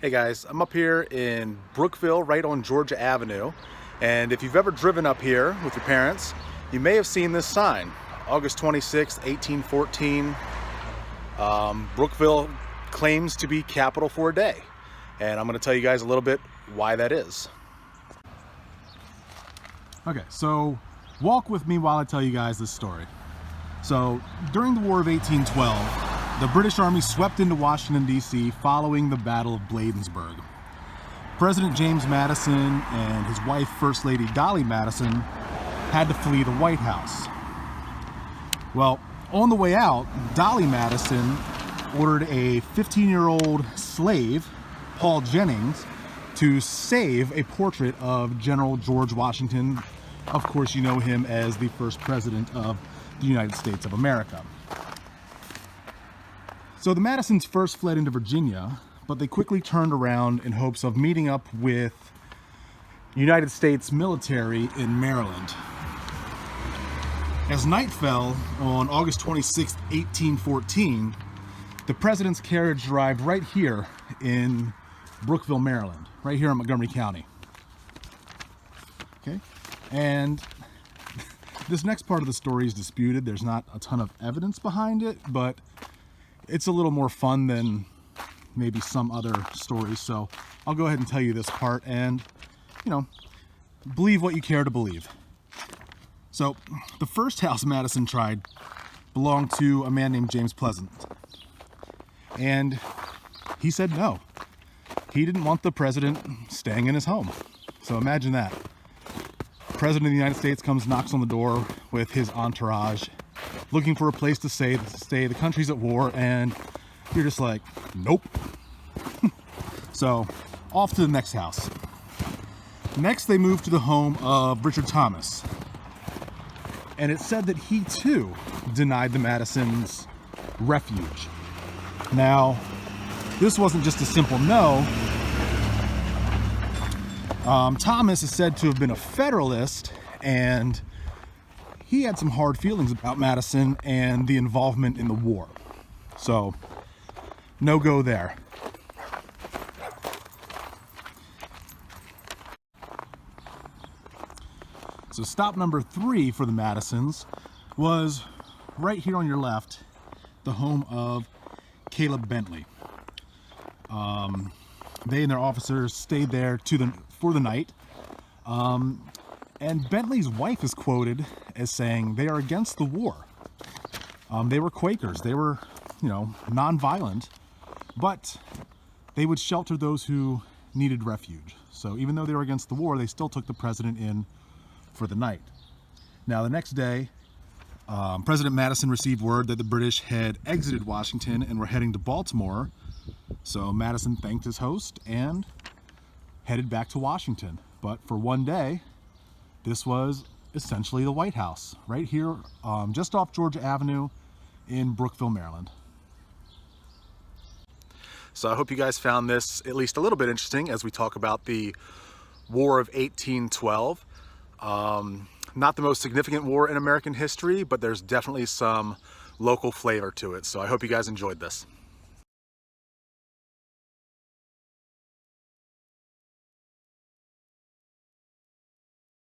Hey guys, I'm up here in Brookville, right on Georgia Avenue. And if you've ever driven up here with your parents, you may have seen this sign. August 26, 1814, Brookville claims to be capital for a day. And I'm going to tell you guys a little bit why that is. Okay, so walk with me while I tell you guys this story. So during the War of 1812, the British Army swept into Washington, D.C. following the Battle of Bladensburg. President James Madison and his wife, First Lady Dolly Madison, had to flee the White House. Well, on the way out, Dolly Madison ordered a 15-year-old slave, Paul Jennings, to save a portrait of General George Washington. Of course, you know him as the first president of the United States of America. So the Madisons first fled into Virginia, but they quickly turned around in hopes of meeting up with United States military in Maryland. As night fell on August 26, 1814, the president's carriage arrived right here in Brookville, Maryland, right here in Montgomery County. Okay, and this next part of the story is disputed. There's not a ton of evidence behind it, but it's a little more fun than maybe some other stories. So I'll go ahead and tell you this part and, believe what you care to believe. So the first house Madison tried belonged to a man named James Pleasant. And he said no. He didn't want the president staying in his home. So imagine that. The President of the United States comes, knocks on the door with his entourage, looking for a place to stay. The country's at war, and you're just like, nope. So off to the next house. Next, they moved to the home of Richard Thomas, and it said that he too denied the Madisons refuge. Now, this wasn't just a simple no. Thomas is said to have been a Federalist, and he had some hard feelings about Madison and the involvement in the war. So, no go there. So stop number 3 for the Madisons was right here on your left, the home of Caleb Bentley. They and their officers stayed there for the night. And Bentley's wife is quoted as saying they are against the war. They were Quakers. They were, non-violent, but they would shelter those who needed refuge. So even though they were against the war, they still took the president in for the night. Now, the next day, President Madison received word that the British had exited Washington and were heading to Baltimore. So Madison thanked his host and headed back to Washington. But for one day, this was essentially the White House, right here, just off Georgia Avenue in Brookville, Maryland. So I hope you guys found this at least a little bit interesting as we talk about the War of 1812. Not the most significant war in American history, but there's definitely some local flavor to it. So I hope you guys enjoyed this.